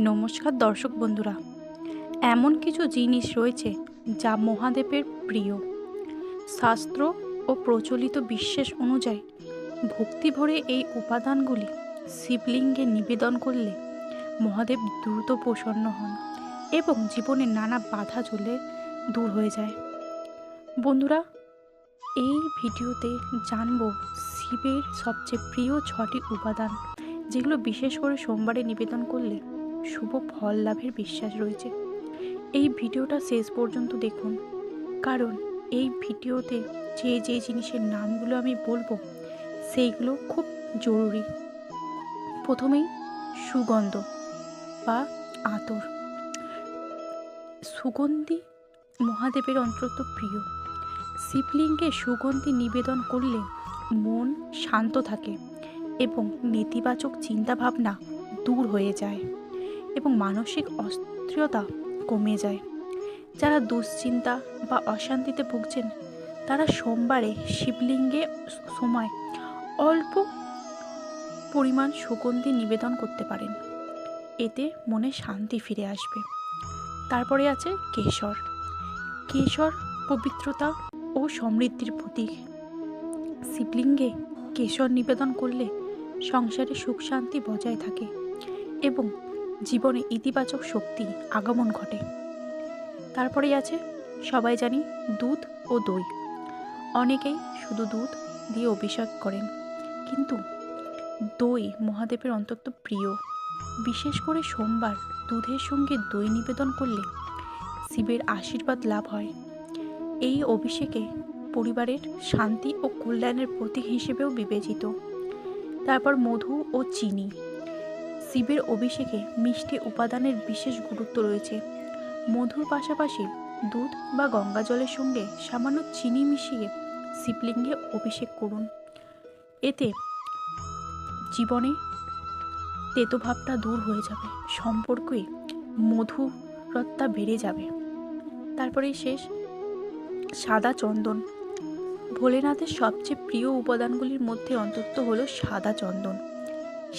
নমস্কার দর্শক বন্ধুরা। এমন কিছু জিনিস রয়েছে যা মহাদেবের প্রিয়। শাস্ত্র ও প্রচলিত বিশ্বাস অনুযায়ী ভক্তি ভরে এই উপাদানগুলি শিবলিঙ্গে নিবেদন করলে মহাদেব দ্রুত প্রসন্ন হন এবং জীবনের নানা বাধা চলে দূর হয়ে যায়। বন্ধুরা, এই ভিডিওতে জানব শিবের সবচেয়ে প্রিয় 6টি উপাদান, যেগুলো বিশেষ করে সোমবারে নিবেদন করলে শুভ ফল লাভের বিশ্বাস রয়েছে। এই ভিডিওটা শেষ পর্যন্ত দেখুন, কারণ এই ভিডিওতে যে জিনিসের নামগুলো আমি বলবো সেইগুলো খুব জরুরি। প্রথমেই সুগন্ধ বা আতর। সুগন্ধি মহাদেবের অত্যন্ত প্রিয়। শিবলিঙ্গে সুগন্ধি নিবেদন করলে মন শান্ত থাকে এবং নেতিবাচক চিন্তাভাবনা দূর হয়ে যায় এবং মানসিক অস্থিরতা কমে যায়। যারা দুশ্চিন্তা বা অশান্তিতে ভুগছেন তারা সোমবারে শিবলিঙ্গে সময় অল্প পরিমাণ সুগন্ধি নিবেদন করতে পারেন, এতে মনে শান্তি ফিরে আসবে। তারপরে আছে কেশর। কেশর পবিত্রতা ও সমৃদ্ধির প্রতীক। শিবলিঙ্গে কেশর নিবেদন করলে সংসারে সুখ শান্তি বজায় থাকে এবং জীবনে ইতিবাচক শক্তি আগমন ঘটে। তারপরেই আছে, সবাই জানি, দুধ ও দই। অনেকেই শুধু দুধ দিয়ে অভিষেক করেন, কিন্তু দই মহাদেবের অত্যন্ত প্রিয়। বিশেষ করে সোমবার দুধের সঙ্গে দই নিবেদন করলে শিবের আশীর্বাদ লাভ হয়। এই অভিষেকে পরিবারের শান্তি ও কল্যাণের প্রতীক হিসেবেও বিবেচিত। তারপর মধু ও চিনি। শিবের অভিষেকে মিষ্টি উপাদানের বিশেষ গুরুত্ব রয়েছে। মধুর পাশাপাশি দুধ বা গঙ্গা জলের সঙ্গে সামান্য চিনি মিশিয়ে শিবলিঙ্গে অভিষেক করুন। এতে জীবনে তেতোভাবটা দূর হয়ে যাবে, সম্পর্কে মধুরতা বেড়ে যাবে। তারপরে শেষ, সাদা চন্দন। ভোলেনাথের সবচেয়ে প্রিয় উপাদানগুলির মধ্যে অন্তত হলো সাদা চন্দন।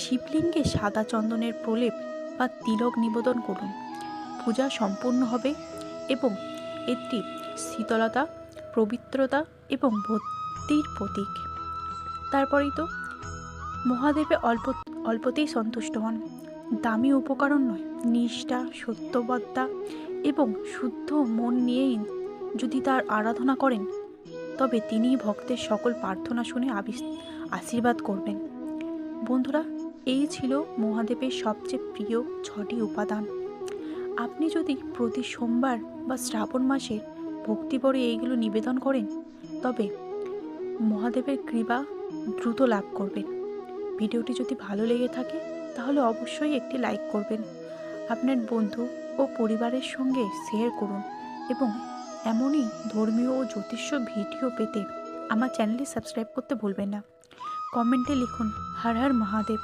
শিবলিঙ্গে সাদা চন্দনের প্রলেপ বা তিলক নিবেদন করুন। পূজা সম্পূর্ণ হবে এবং এটি শীতলতা, পবিত্রতা এবং ভক্তির প্রতীক। তারপরেই তো মহাদেবে অল্পতেই সন্তুষ্ট হন। দামি উপকরণ নয়, নিষ্ঠা, সত্যবদ্ধতা এবং শুদ্ধ মন নিয়েই যদি তার আরাধনা করেন তবে তিনি ভক্তের সকল প্রার্থনা শুনে আশীর্বাদ করবেন। বন্ধুরা, এই ছিল মহাদেবের সবচেয়ে প্রিয় 6টি উপাদান। আপনি যদি প্রতি সোমবার বা শ্রাবণ মাসে ভক্তিভরে এইগুলো নিবেদন করেন তবে মহাদেবের কৃপা দ্রুত লাভ করবেন। ভিডিওটি যদি ভালো লেগে থাকে তাহলে অবশ্যই একটি লাইক করবেন, আপনার বন্ধু ও পরিবারের সঙ্গে শেয়ার করুন এবং এমনই ধর্মীয় ও জ্যোতিষ ভিডিও পেতে আমার চ্যানেলটি সাবস্ক্রাইব করতে ভুলবেন না। কমেন্টে লিখুন হর হর মহাদেব।